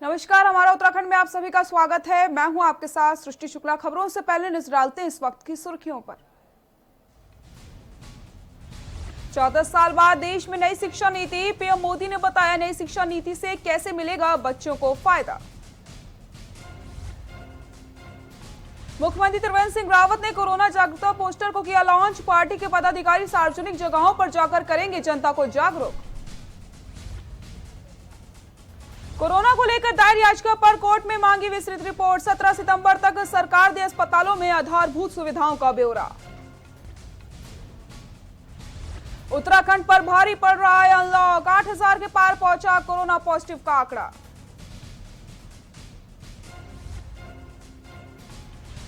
नमस्कार, हमारा उत्तराखंड में आप सभी का स्वागत है। मैं हूं आपके साथ सृष्टि शुक्ला। खबरों से पहले नजर डालते हैं इस वक्त की सुर्खियों पर। 14 साल बाद देश में नई शिक्षा नीति। पीएम मोदी ने बताया नई शिक्षा नीति से कैसे मिलेगा बच्चों को फायदा। मुख्यमंत्री त्रिवेंद्र सिंह रावत ने कोरोना जागरूकता पोस्टर को किया लॉन्च। पार्टी के पदाधिकारी सार्वजनिक जगहों पर जाकर करेंगे जनता को जागरूक। कोरोना को लेकर दायर याचिका पर कोर्ट में मांगी विस्तृत रिपोर्ट। 17 सितंबर तक सरकार दे अस्पतालों में आधारभूत सुविधाओं का ब्यौरा। उत्तराखंड पर भारी पड़ रहा है अनलॉक। 8000 के पार पहुंचा कोरोना पॉजिटिव का आंकड़ा।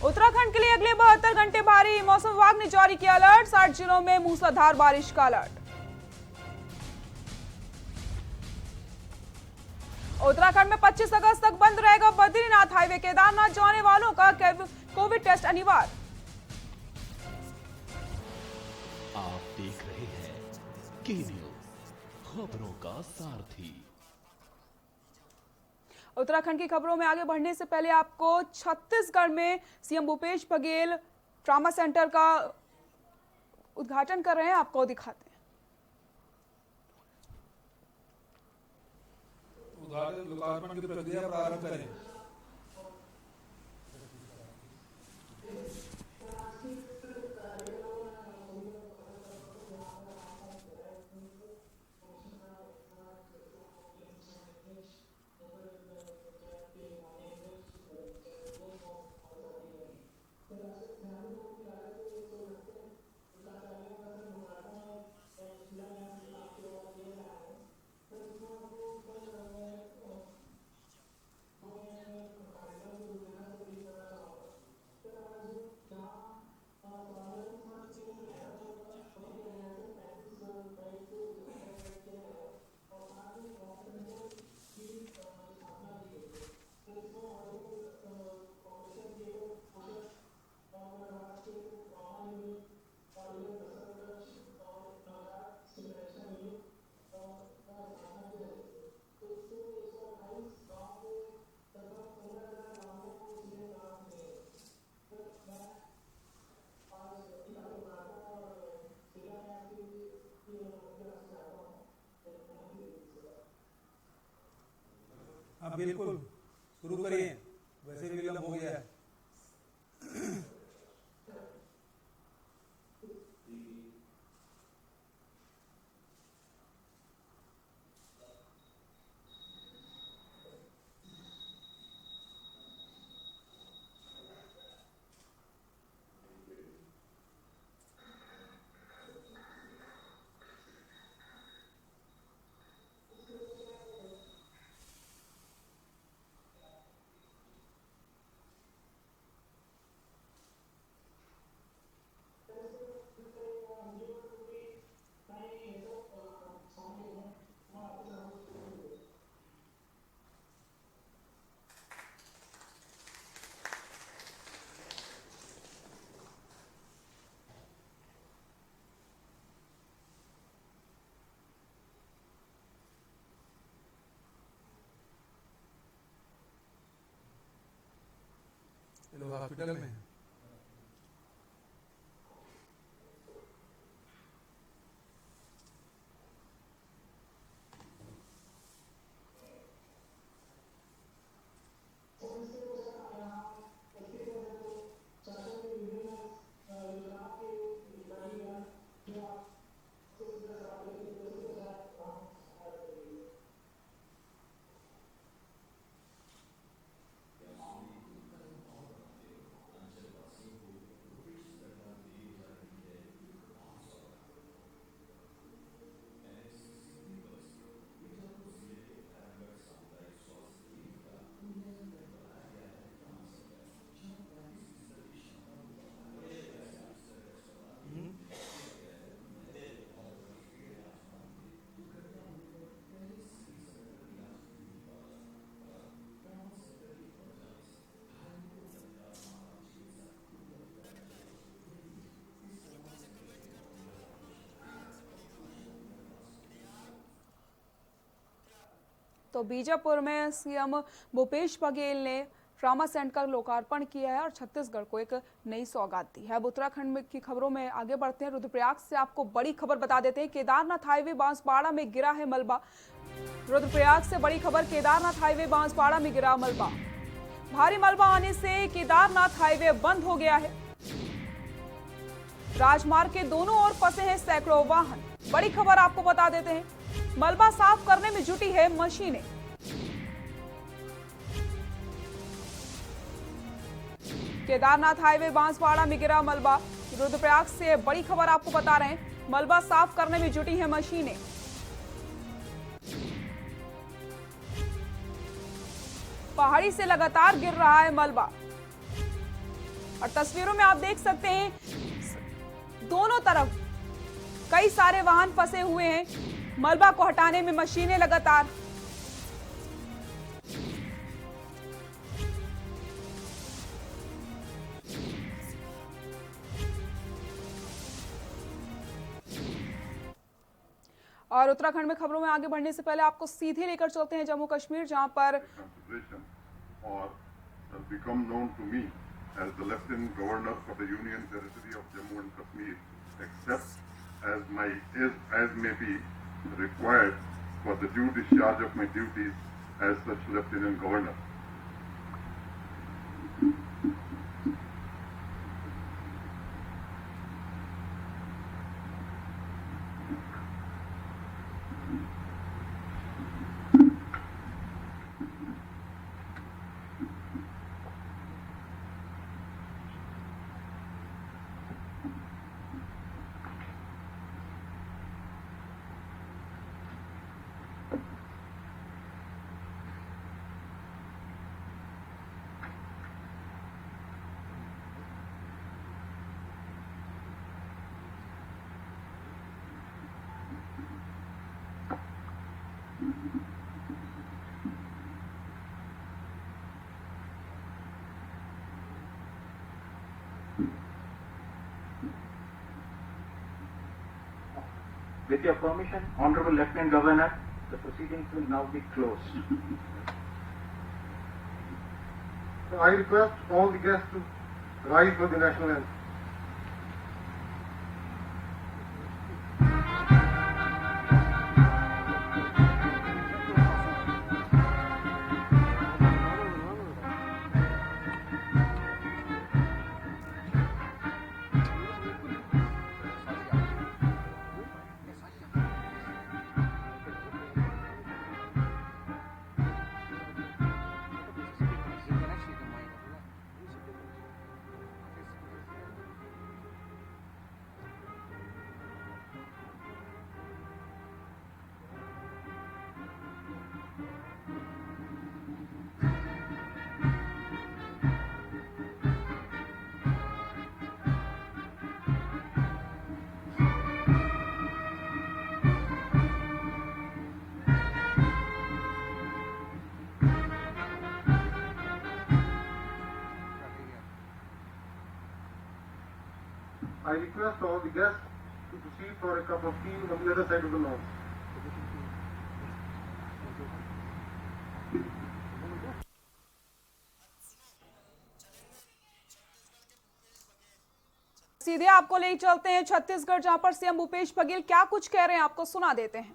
उत्तराखंड के लिए अगले 72 घंटे भारी। मौसम विभाग ने जारी किया अलर्ट। 60 जिलों में मूसलाधार बारिश का अलर्ट। उत्तराखंड में 25 अगस्त तक बंद रहेगा बद्रीनाथ हाईवे। केदारनाथ जाने वालों का कोविड टेस्ट अनिवार्य। आप देख रहे हैं के न्यूज, खबरों का सारथी। उत्तराखंड की खबरों में आगे बढ़ने से पहले आपको छत्तीसगढ़ में CM Bhupesh Baghel trauma centre का उद्घाटन कर रहे हैं, आपको दिखाते हैं। लोकार्पण की प्रक्रिया प्रारंभ करें। हाँ बिल्कुल शुरू करिए, वैसे भी विलंब हो गया है। लोग हॉस्पिटल में हैं। तो बीजापुर में सीएम भूपेश बघेल ने ट्रामा सेंटर का लोकार्पण किया है और छत्तीसगढ़ को एक नई सौगात दी है। अब उत्तराखंड में की खबरों में आगे बढ़ते हैं। रुद्रप्रयाग से आपको बड़ी खबर बता देते हैं। केदारनाथ हाईवे बांसवाड़ा में गिरा है मलबा। रुद्रप्रयाग से बड़ी खबर, केदारनाथ हाईवे बांसवाड़ा में गिरा मलबा। भारी मलबा आने से केदारनाथ हाईवे बंद हो गया है। राजमार्ग के दोनों ओर फंसे हैं सैकड़ों वाहन। बड़ी खबर आपको बता देते हैं, मलबा साफ करने में जुटी है मशीनें। केदारनाथ हाईवे बांसवाड़ा में गिरा मलबा। रुद्रप्रयाग से बड़ी खबर आपको बता रहे हैं, मलबा साफ करने में जुटी है मशीनें। पहाड़ी से लगातार गिर रहा है मलबा और तस्वीरों में आप देख सकते हैं दोनों तरफ कई सारे वाहन फंसे हुए हैं। मलबा को हटाने में मशीनें लगातार। और उत्तराखंड में खबरों में आगे बढ़ने से पहले आपको सीधे लेकर चलते हैं जम्मू कश्मीर, जहां पर or become known to me as the Lieutenant Governor for the Union Territory of Jammu and Kashmir, except as may be required for the due discharge of my duties as such Lieutenant Governor. With your permission, Honorable Lieutenant Governor, the proceedings will now be closed. So I request all the guests to rise for the national anthem. I request all the guests to proceed for a cup of tea on the other side of the lawn. सीधे आपको ले चलते हैं छत्तीसगढ़, जहां पर CM Bhupesh Baghel क्या कुछ कह रहे हैं आपको सुना देते हैं।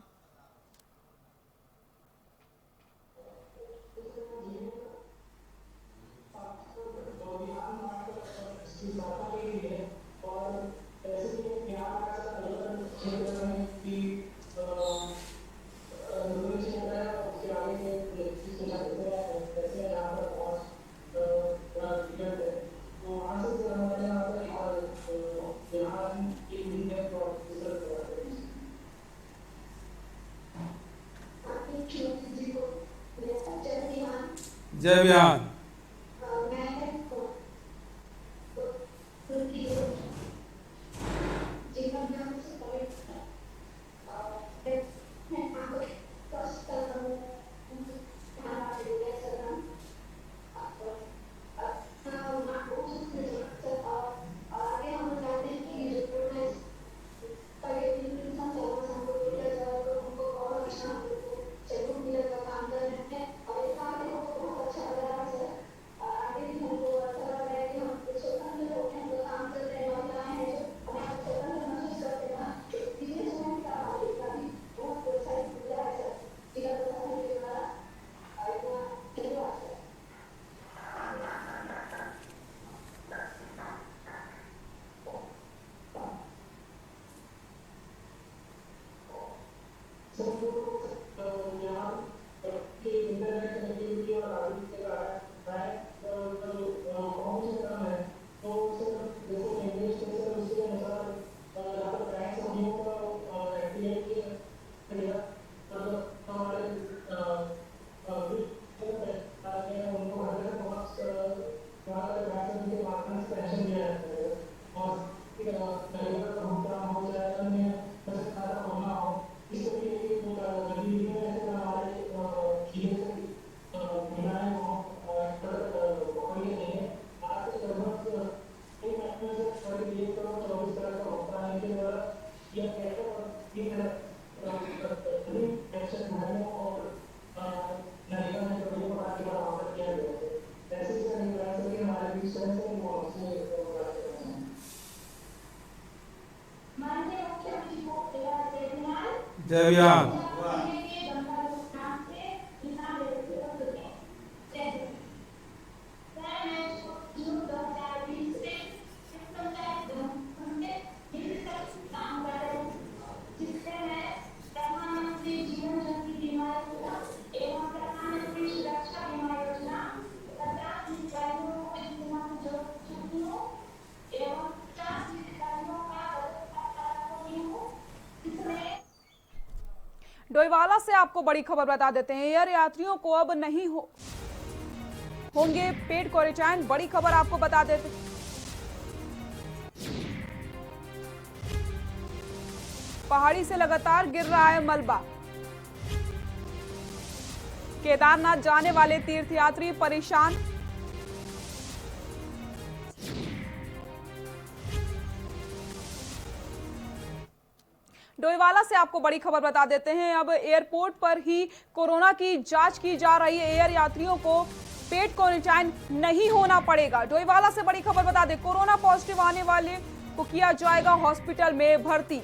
जय बिहान। जय विहार। डोईवाला से आपको बड़ी खबर बता देते हैं। एयर यात्रियों को अब नहीं होंगे पेड क्वारंटाइन। बड़ी खबर आपको बता देते हैं। पहाड़ी से लगातार गिर रहा है मलबा। केदारनाथ जाने वाले तीर्थयात्री परेशान। डोईवाला से आपको बड़ी खबर बता देते हैं। अब एयरपोर्ट पर ही कोरोना की जांच की जा रही है। एयर यात्रियों को पेड क्वारंटाइन नहीं होना पड़ेगा। डोईवाला से बड़ी खबर बता दें, कोरोना पॉजिटिव आने वाले को किया जाएगा हॉस्पिटल में भर्ती।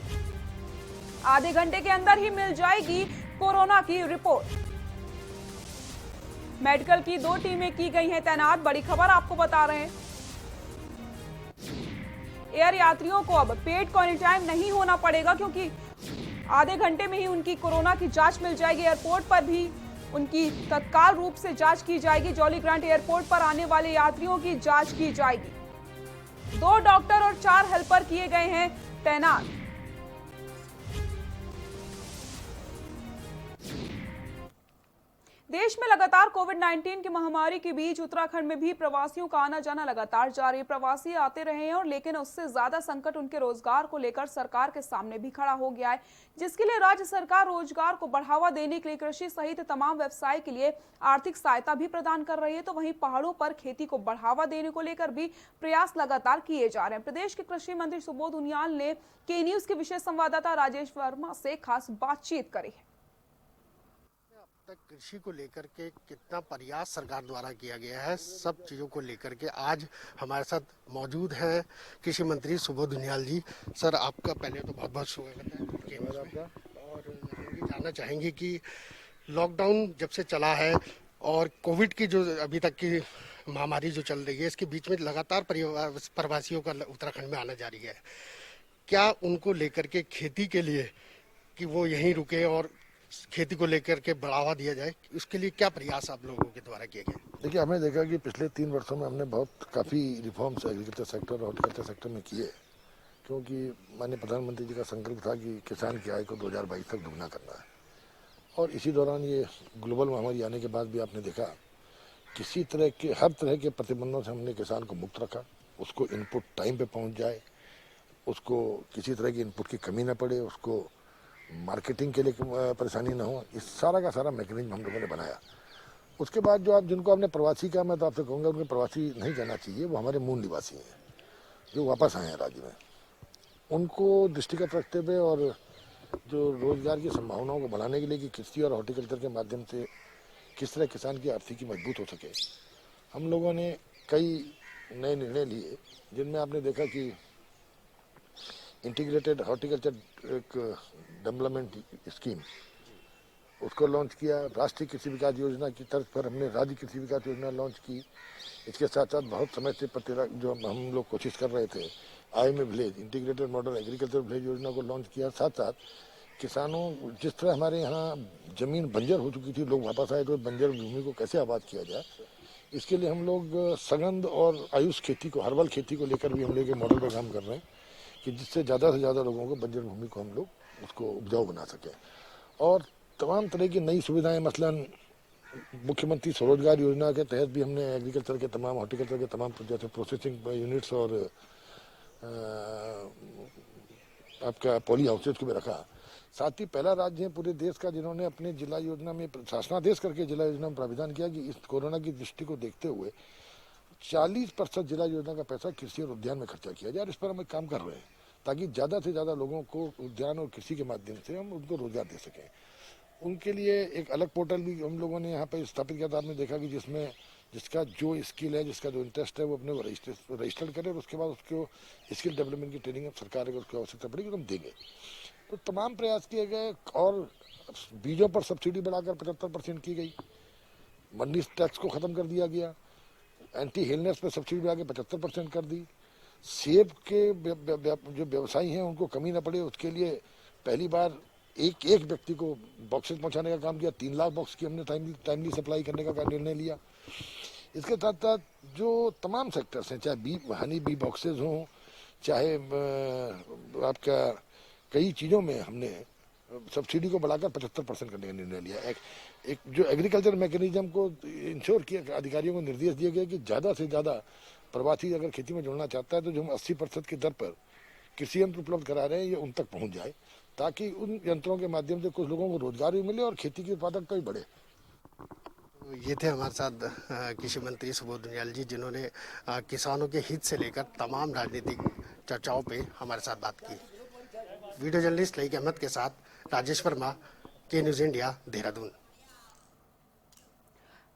आधे घंटे के अंदर ही मिल जाएगी कोरोना की रिपोर्ट। मेडिकल की 2 टीमें की गई हैं तैनात। बड़ी खबर आपको बता रहे हैं। एयर यात्रियों को अब पेड क्वारंटाइन नहीं होना पड़ेगा, क्योंकि आधे घंटे में ही उनकी कोरोना की जांच मिल जाएगी। एयरपोर्ट पर भी उनकी तत्काल रूप से जांच की जाएगी। जॉली ग्रांट एयरपोर्ट पर आने वाले यात्रियों की जांच की जाएगी। 2 डॉक्टर और 4 हेल्पर किए गए हैं तैनात। देश में लगातार कोविड-19 की महामारी के बीच उत्तराखंड में भी प्रवासियों का आना जाना लगातार जारी है। प्रवासी आते रहे हैं, और लेकिन उससे ज्यादा संकट उनके रोजगार को लेकर सरकार के सामने भी खड़ा हो गया है, जिसके लिए राज्य सरकार रोजगार को बढ़ावा देने के लिए कृषि सहित तमाम व्यवसाय के लिए आर्थिक सहायता भी प्रदान कर रही है। तो वहीं पहाड़ों पर खेती को बढ़ावा देने को लेकर भी प्रयास लगातार किए जा रहे हैं। प्रदेश के कृषि मंत्री सुबोध उनियाल ने के न्यूज के विशेष संवाददाता राजेश वर्मा से खास बातचीत करी है। तक कृषि को लेकर के कितना प्रयास सरकार द्वारा किया गया है, सब चीज़ों को लेकर के आज हमारे साथ मौजूद है कृषि मंत्री सुबोध उनियाल जी। सर, आपका पहले तो बहुत बहुत स्वागत है। और हम ये जानना चाहेंगे कि लॉकडाउन जब से चला है और कोविड की जो अभी तक की महामारी जो चल रही है, इसके बीच में लगातार प्रवासियों का उत्तराखंड में आना जारी है। क्या उनको लेकर के खेती के लिए कि वो यहीं रुके और खेती को लेकर के बढ़ावा दिया जाए, उसके लिए क्या प्रयास आप लोगों के द्वारा किए गए? देखिए, हमने देखा कि पिछले 3 वर्षों में हमने काफ़ी रिफॉर्म्स एग्रीकल्चर सेक्टर और हॉर्टिकल्चर सेक्टर में किए, क्योंकि माननीय प्रधानमंत्री जी का संकल्प था कि किसान की आय को 2022 तक दुगना करना है। और इसी दौरान ये ग्लोबल महामारी आने के बाद भी आपने देखा हर तरह के प्रतिबंधों से हमने किसान को मुक्त रखा। उसको इनपुट टाइम पे पहुंच जाए, उसको किसी तरह की इनपुट की कमी न पड़े, उसको मार्केटिंग के लिए परेशानी ना हो, इस सारा का सारा मैकेनिज्म हम लोगों ने बनाया। उसके बाद जिनको आपने प्रवासी कहा, मैं तो आपसे कहूँगा उनको प्रवासी नहीं कहना चाहिए, वो हमारे मूल निवासी हैं जो वापस आए हैं राज्य में। उनको दृष्टिगत रखते हुए और जो रोजगार की संभावनाओं को बढ़ाने के लिए कि कृषि और हॉर्टिकल्चर के माध्यम से किस तरह किसान की आर्थिकी मजबूत हो सके, हम लोगों ने कई नए निर्णय लिए, जिनमें आपने देखा कि इंटीग्रेटेड हॉर्टिकल्चर एक डेवलपमेंट स्कीम उसको लॉन्च किया। राष्ट्रीय कृषि विकास योजना की तर्ज पर हमने राज्य कृषि विकास योजना लॉन्च की। इसके साथ साथ बहुत समय से जो हम लोग कोशिश कर रहे थे, IMA village integrated modern agriculture village योजना को लॉन्च किया। साथ साथ किसानों, जिस तरह हमारे यहाँ जमीन बंजर हो चुकी थी, लोग वापस आए तो बंजर भूमि को कैसे आबाद किया जाए, इसके लिए हम लोग सघन और आयुष खेती को, हर्बल खेती को लेकर भी हम लोग एक मॉडल पर काम कर रहे हैं कि जिससे ज़्यादा से ज़्यादा लोगों को बंजर भूमि को हम लोग उसको उपजाऊ बना सकें। और तमाम तरह की नई सुविधाएं, मसलन मुख्यमंत्री स्वरोजगार योजना के तहत भी हमने एग्रीकल्चर के तमाम, हॉर्टिकल्चर के तमाम जैसे प्रोसेसिंग यूनिट्स और आपका पॉली हाउसेज को भी रखा। साथ ही पहला राज्य है पूरे देश का जिन्होंने अपने जिला योजना में शासनादेश करके जिला योजना में प्राविधान किया कि इस कोरोना की दृष्टि को देखते हुए 40% जिला योजना का पैसा कृषि और उद्यान में खर्चा किया जाए। और इस पर हम एक काम कर रहे हैं ताकि ज़्यादा से ज़्यादा लोगों को उद्यान और कृषि के माध्यम से हम उनको रोजगार दे सकें। उनके लिए एक अलग पोर्टल भी हम लोगों ने यहाँ पर स्थापित किया था। आपने देखा कि जिसमें जिसका जो स्किल है, जिसका जो इंटरेस्ट है, वो अपने रजिस्टर करे और उसके बाद उसको स्किल डेवलपमेंट की ट्रेनिंग सरकार अगर उसकी आवश्यकता पड़ेगी तो हम देंगे। तो तमाम प्रयास किए गए और बीजों पर सब्सिडी बढ़ाकर 75% की गई, मंडी टैक्स को ख़त्म कर दिया गया, एंटी हेलनेस पर सब्सिडी बढ़ा के 75% कर दी। सेब के जो व्यवसायी हैं उनको कमी न पड़े उसके लिए पहली बार एक व्यक्ति को बॉक्सेस पहुंचाने का काम किया। 3 लाख बॉक्स की हमने टाइमली सप्लाई करने का निर्णय लिया। इसके साथ साथ जो तमाम सेक्टर्स हैं, चाहे हनी बी बॉक्सेज हों, चाहे आपका कई चीज़ों में हमने सब्सिडी को बढ़ाकर 75% करने का निर्णय लिया। एक जो एग्रीकल्चर मैकेनिज्म को इंश्योर किया, अधिकारियों को निर्देश दिए गए कि ज़्यादा से ज़्यादा प्रवासी अगर खेती में जुड़ना चाहता है तो जो हम 80% की दर पर कृषि यंत्र उपलब्ध करा रहे हैं ये उन तक पहुँच जाए, ताकि उन यंत्रों के माध्यम से कुछ लोगों को रोजगार भी मिले और खेती की उत्पादकता भी बढ़े। ये थे हमारे साथ कृषि मंत्री सुबोध उनियाल जी, जिन्होंने किसानों के हित से लेकर तमाम राजनीतिक चर्चाओं पे हमारे साथ बात की। वीडियो जर्नलिस्ट लईक अहमद के साथ राजेश वर्मा, के न्यूज़ इंडिया, देहरादून।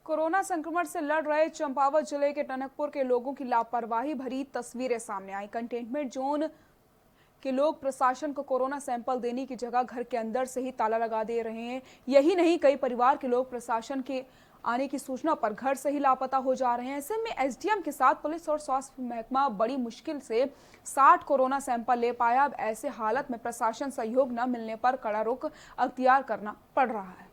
कोरोना संक्रमण से लड़ रहे चंपावत जिले के टनकपुर के लोगों की लापरवाही भरी तस्वीरें सामने आई। कंटेनमेंट जोन के लोग प्रशासन को कोरोना सैंपल देने की जगह घर के अंदर से ही ताला लगा दे रहे हैं। यही नहीं, कई परिवार के लोग प्रशासन के आने की सूचना पर घर से ही लापता हो जा रहे हैं। ऐसे में एसडीएम के साथ पुलिस और स्वास्थ्य महकमा बड़ी मुश्किल से 60 कोरोना सैंपल ले पाया। अब ऐसे हालत में प्रशासन सहयोग न मिलने पर कड़ा रुख अख्तियार करना पड़ रहा है।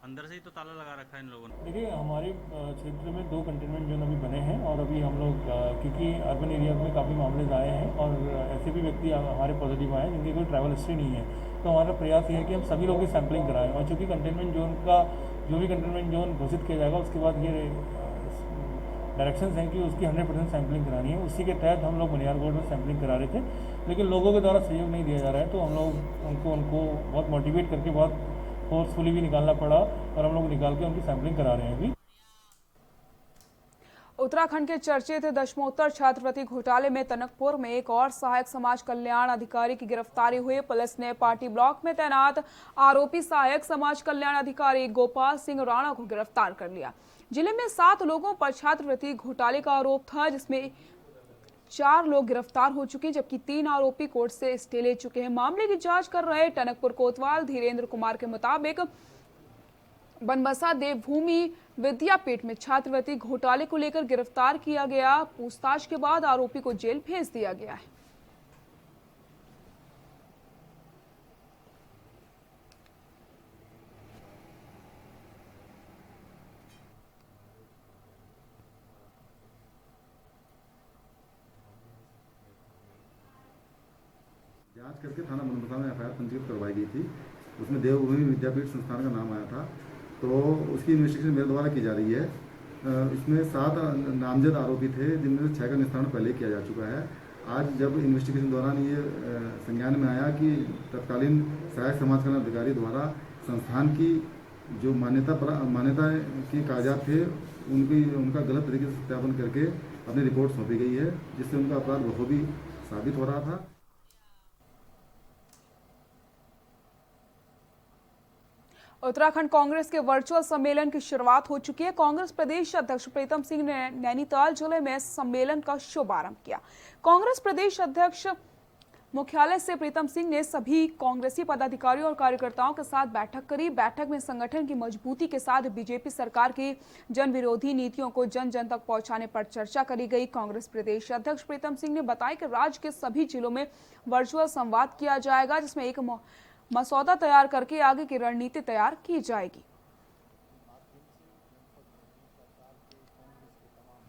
अंदर से ही तो ताला लगा रखा है इन लोगों ने। देखिए, हमारे क्षेत्र में 2 कंटेनमेंट जोन अभी बने हैं और अभी हम लोग क्योंकि अर्बन एरिया में काफ़ी मामले आए हैं और ऐसे भी व्यक्ति हमारे पॉजिटिव आए हैं जिनकी कोई ट्रैवल हिस्ट्री नहीं है, तो हमारा प्रयास ये है कि हम सभी लोगों की सैंपलिंग कराएं। और चूँकि कंटेनमेंट जोन का जो भी कंटेनमेंट जोन घोषित किया जाएगा उसके बाद ये डायरेक्शंस हैं कि उसकी 100% सैंपलिंग करानी है। उसी के तहत हम लोग बनियारगढ़ में सैंपलिंग करा रहे थे, लेकिन लोगों के द्वारा सहयोग नहीं दिया जा रहा है, तो हम लोग उनको बहुत मोटिवेट करके बहुत फोर्सफुली भी निकालना पड़ा और हम लोग निकाल के उनकी सैंपलिंग करा रहे हैं अभी। उत्तराखंड के चर्चित दशमोत्तर छात्रवृत्ति घोटाले में टनकपुर में एक और सहायक समाज कल्याण अधिकारी की गिरफ्तारी हुई। पुलिस ने पार्टी ब्लॉक में तैनात आरोपी सहायक समाज कल्याण अधिकारी गोपाल सिंह राणा को गिरफ्तार कर लिया। जिले में 7 लोगों पर छात्रवृत्ति घोटाले का आरोप था, जिसमें 4 लोग गिरफ्तार हो चुके, जबकि 3 आरोपी कोर्ट से स्टे ले चुके हैं। मामले की जांच कर रहे टनकपुर कोतवाल धीरेन्द्र कुमार के मुताबिक बनबसा देवभूमि विद्यापीठ में छात्रवृत्ति घोटाले को लेकर गिरफ्तार किया गया। पूछताछ के बाद आरोपी को जेल भेज दिया गया है। जांच करके थाना बनबसा में एफआईआर पंजीकृत करवाई गई थी। उसमें देवभूमि विद्यापीठ संस्थान का नाम आया था, तो उसकी इन्वेस्टिगेशन मेरे द्वारा की जा रही है। इसमें 7 नामजद आरोपी थे, जिनमें से 6 का निस्तारण पहले किया जा चुका है। आज जब इन्वेस्टिगेशन दौरान ये संज्ञान में आया कि तत्कालीन सहायक समाज कल्याण अधिकारी द्वारा संस्थान की जो मान्यता के कागजात थे उनका गलत तरीके से सत्यापन करके अपनी रिपोर्ट सौंपी गई है, जिससे उनका अपराध बखूबी साबित हो रहा था। उत्तराखंड कांग्रेस के वर्चुअल सम्मेलन की शुरुआत हो चुकी है। कांग्रेस प्रदेश अध्यक्ष प्रीतम सिंह ने नैनीताल जिले में सम्मेलन का शुभारंभ किया। कांग्रेस प्रदेश अध्यक्ष मुख्यालय से प्रीतम सिंह ने सभी कांग्रेसी पदाधिकारियों और कार्यकर्ताओं के साथ बैठक करी। बैठक में संगठन की मजबूती के साथ बीजेपी सरकार की जन विरोधी नीतियों को जन जन तक पहुंचाने पर चर्चा करी गई। कांग्रेस प्रदेश अध्यक्ष प्रीतम सिंह ने बताया कि राज्य के सभी जिलों में वर्चुअल संवाद किया जाएगा, जिसमें एक मसौदा तैयार करके आगे की रणनीति तैयार की जाएगी।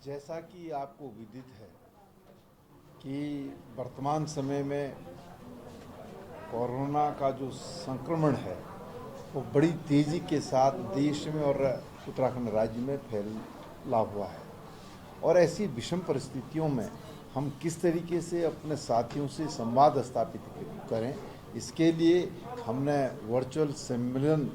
जैसा कि आपको विदित है कि वर्तमान समय में कोरोना का जो संक्रमण है वो बड़ी तेज़ी के साथ देश में और उत्तराखंड राज्य में फैला हुआ है, और ऐसी विषम परिस्थितियों में हम किस तरीके से अपने साथियों से संवाद स्थापित करें, इसके लिए हमने वर्चुअल सम्मेलन।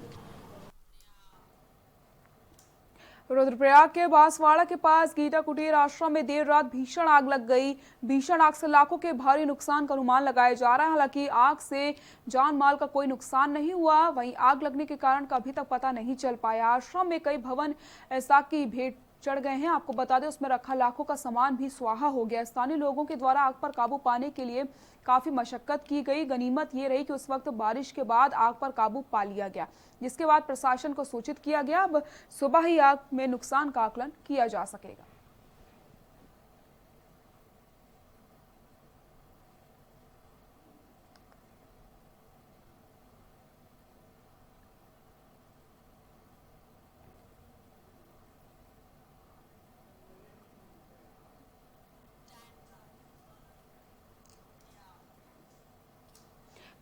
रुद्रप्रयाग के बांसवाड़ा के पास गीता कुटीर आश्रम में देर रात भीषण आग लग गई। भीषण आग से लाखों के भारी नुकसान का अनुमान लगाया जा रहा है। हालांकि आग से जान माल का कोई नुकसान नहीं हुआ। वहीं आग लगने के कारण का अभी तक पता नहीं चल पाया। आश्रम में कई भवन ऐसा की भेंट चढ़ गए हैं। आपको बता दें, उसमें रखा लाखों का सामान भी स्वाहा हो गया। स्थानीय लोगों के द्वारा आग पर काबू पाने के लिए काफी मशक्कत की गई। गनीमत ये रही कि उस वक्त बारिश के बाद आग पर काबू पा लिया गया, जिसके बाद प्रशासन को सूचित किया गया। अब सुबह ही आग में नुकसान का आकलन किया जा सकेगा।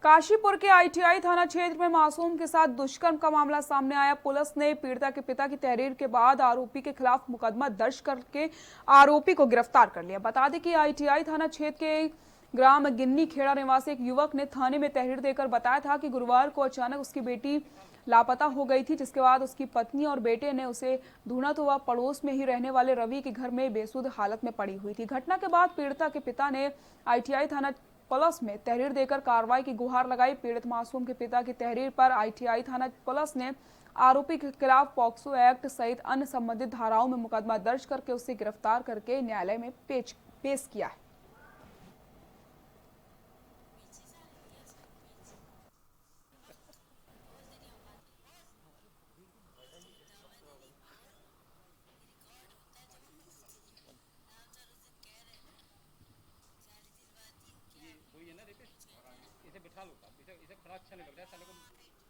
काशीपुर के आईटीआई थाना क्षेत्र में मासूम के साथ दुष्कर्म का मामला सामने आया। पुलिस ने पीड़िता के पिता की तहरीर के बाद आरोपी के खिलाफ मुकदमा दर्ज करके आरोपी को गिरफ्तार कर लिया। बता दें कि आईटीआई थाना क्षेत्र के ग्राम गिन्नी खेड़ा निवासी एक युवक ने थाने में तहरीर देकर बताया था कि गुरुवार को अचानक उसकी बेटी लापता हो गई थी, जिसके बाद उसकी पत्नी और बेटे ने उसे ढूंढा तो वह पड़ोस में ही रहने वाले रवि के घर में बेसुध हालत में पड़ी हुई थी। घटना के बाद पीड़िता के पिता ने आईटीआई थाना पुलिस में तहरीर देकर कार्रवाई की गुहार लगाई। पीड़ित मासूम के पिता की तहरीर पर आईटीआई थाना पुलिस ने आरोपी के खिलाफ पॉक्सो एक्ट सहित अन्य संबंधित धाराओं में मुकदमा दर्ज करके उसे गिरफ्तार करके न्यायालय में पेश किया है।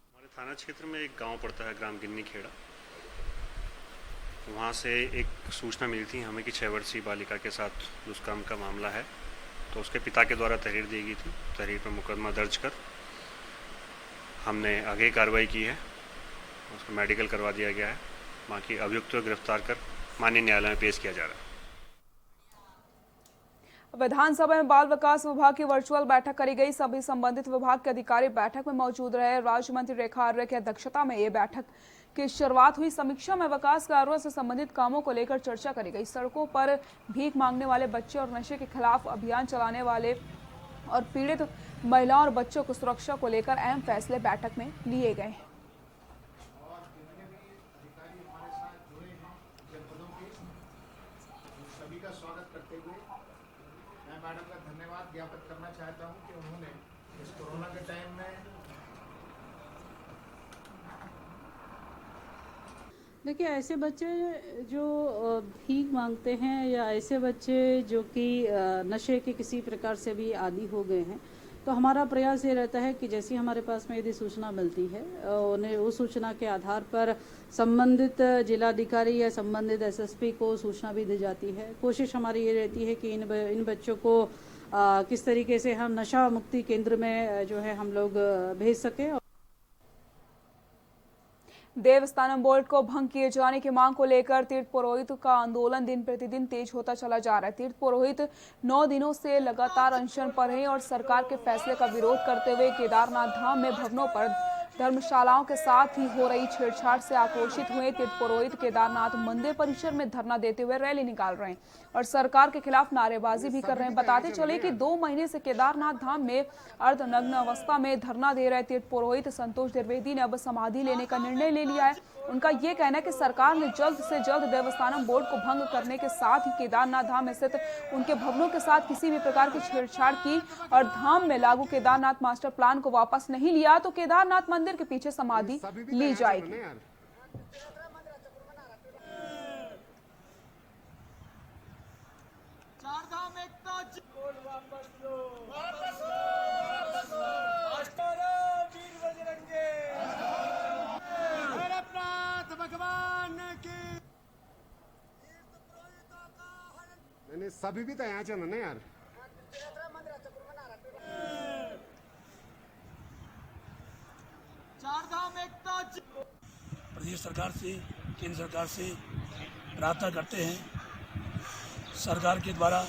हमारे थाना क्षेत्र में एक गांव पड़ता है, ग्राम गिन्नी खेड़ा। वहाँ से एक सूचना मिली थी हमें कि 6 वर्षीय बालिका के साथ दुष्कर्म का मामला है, तो उसके पिता के द्वारा तहरीर दी गई थी। तहरीर पर मुकदमा दर्ज कर हमने आगे कार्रवाई की है, उसको मेडिकल करवा दिया गया है। बाकी अभियुक्त को गिरफ्तार कर माननीय न्यायालय में पेश किया जा रहा है। विधानसभा में बाल विकास विभाग की वर्चुअल बैठक करी गई। सभी संबंधित विभाग के अधिकारी बैठक में मौजूद रहे। राज्य मंत्री रेखा आर्य की अध्यक्षता में ये बैठक की शुरुआत हुई। समीक्षा में विकास कार्यों से संबंधित कामों को लेकर चर्चा करी गई। सड़कों पर भीख मांगने वाले बच्चे और नशे के खिलाफ अभियान चलाने वाले और पीड़ित महिलाओं और बच्चों की सुरक्षा को लेकर अहम फैसले बैठक में लिए गए हैं। सभी का स्वागत करते हुए मैं मैडम का धन्यवाद ज्ञापित करना चाहता हूं कि उन्होंने इस कोरोना के टाइम में देखिए, ऐसे बच्चे जो भीख मांगते हैं या ऐसे बच्चे जो कि नशे के किसी प्रकार से भी आदी हो गए हैं, तो हमारा प्रयास ये रहता है कि जैसी हमारे पास में यदि सूचना मिलती है उन्हें उस सूचना के आधार पर संबंधित जिलाधिकारी या संबंधित एसएसपी को सूचना भी दी जाती है। कोशिश हमारी ये रहती है कि इन बच्चों को किस तरीके से हम नशा मुक्ति केंद्र में जो है हम लोग भेज सकें। देवस्थानम बोर्ड को भंग किए जाने की मांग को लेकर तीर्थ पुरोहित का आंदोलन दिन प्रतिदिन तेज होता चला जा रहा है। तीर्थ पुरोहित 9 दिनों से लगातार अनशन पर हैं और सरकार के फैसले का विरोध करते हुए केदारनाथ धाम में भवनों पर धर्मशालाओं के साथ ही हो रही छेड़छाड़ से आक्रोशित हुए तीर्थ पुरोहित केदारनाथ मंदिर परिसर में धरना देते हुए रैली निकाल रहे हैं और सरकार के खिलाफ नारेबाजी भी कर रहे हैं। बताते चले कि 2 महीने से केदारनाथ धाम में अर्धनग्न अवस्था में धरना दे रहे तीर्थ पुरोहित संतोष द्विवेदी ने अब समाधि लेने का निर्णय ले लिया है। उनका ये कहना है कि सरकार ने जल्द से जल्द देवस्थानम बोर्ड को भंग करने के साथ ही केदारनाथ धाम में स्थित उनके भवनों के साथ किसी भी प्रकार की छेड़छाड़ की और धाम में लागू केदारनाथ मास्टर प्लान को वापस नहीं लिया तो केदारनाथ मंदिर के पीछे समाधि ली जाएगी। नहीं सभी भी तो यहाँ चल ना यार। प्रदेश सरकार से केंद्र सरकार से प्रार्थना करते हैं, सरकार के द्वारा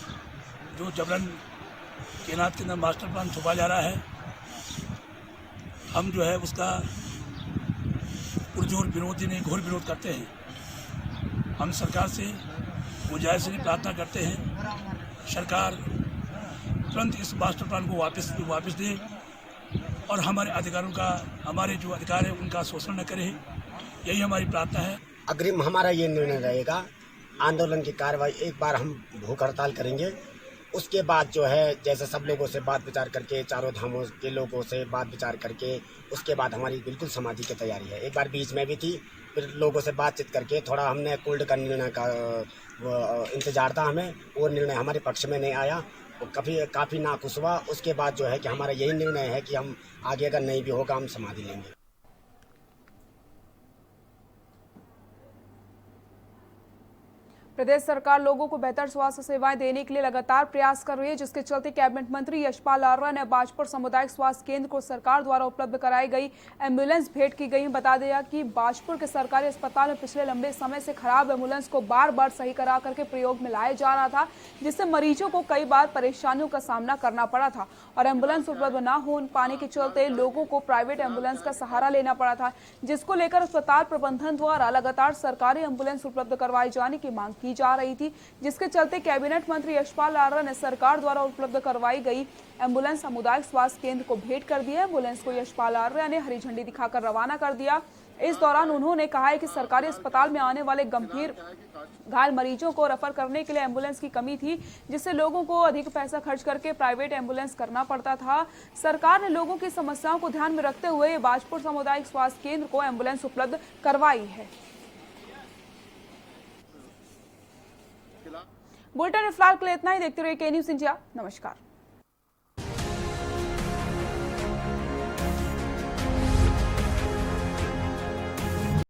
जो जबरन केदारनाथ के अंदर मास्टर प्लान छुपा जा रहा है, हम जो है उसका पुरजोर विरोधी नहीं घोर विरोध करते हैं। हम सरकार से गुजारिश से प्रार्थना करते हैं सरकार तुरंत इस मास्टर प्लान को वापस दे और हमारे अधिकारों का, हमारे जो अधिकार है उनका शोषण न करे, यही हमारी प्रार्थना है। अग्रिम हमारा ये निर्णय रहेगा, आंदोलन की कार्रवाई एक बार हम भूख हड़ताल करेंगे, उसके बाद जो है जैसे सब लोगों से बात विचार करके, चारों धामों के लोगों से बात विचार करके उसके बाद हमारी बिल्कुल समाधि की तैयारी है। एक बार बीच में भी थी, फिर लोगों से बातचीत करके थोड़ा हमने कोल्ड का निर्णय का इंतजार था, हमें वो निर्णय हमारे पक्ष में नहीं आया, वो काफ़ी नाखुश हुआ। उसके बाद जो है कि हमारा यही निर्णय है कि हम आगे अगर नहीं भी होगा हम समाधि लेंगे। प्रदेश सरकार लोगों को बेहतर स्वास्थ्य सेवाएं देने के लिए लगातार प्रयास कर रही है, जिसके चलते कैबिनेट मंत्री यशपाल आर्या ने बाजपुर सामुदायिक स्वास्थ्य केंद्र को सरकार द्वारा उपलब्ध कराई गई एम्बुलेंस भेंट की गई। बता दिया कि बाजपुर के सरकारी अस्पताल में पिछले लंबे समय से खराब एम्बुलेंस को बार बार सही करा करके प्रयोग में लाया जा रहा था, जिससे मरीजों को कई बार परेशानियों का सामना करना पड़ा था और एम्बुलेंस उपलब्ध न हो पाने के चलते लोगों को प्राइवेट एम्बुलेंस का सहारा लेना पड़ा था, जिसको लेकर अस्पताल प्रबंधन द्वारा लगातार सरकारी एम्बुलेंस उपलब्ध करवाए जाने की मांग की जा रही थी, जिसके चलते कैबिनेट मंत्री यशपाल आर्या ने सरकार द्वारा उपलब्ध करवाई गई एम्बुलेंस सामुदायिक स्वास्थ्य केंद्र को भेंट कर दिया। एम्बुलेंस को यशपाल आर्या ने हरी झंडी दिखाकर रवाना कर दिया। इस दौरान उन्होंने कहा है कि सरकारी अस्पताल में आने वाले गंभीर घायल मरीजों को रेफर करने के लिए एम्बुलेंस की कमी थी, जिससे लोगों को अधिक पैसा खर्च करके प्राइवेट एम्बुलेंस करना पड़ता था। सरकार ने लोगों की समस्याओं को ध्यान में रखते हुए बाजपुर सामुदायिक स्वास्थ्य केंद्र को एम्बुलेंस उपलब्ध करवाई है। बुलेटिन में फिलहाल के लिए इतना ही। देखते रहिए के न्यूज़ इंडिया। नमस्कार।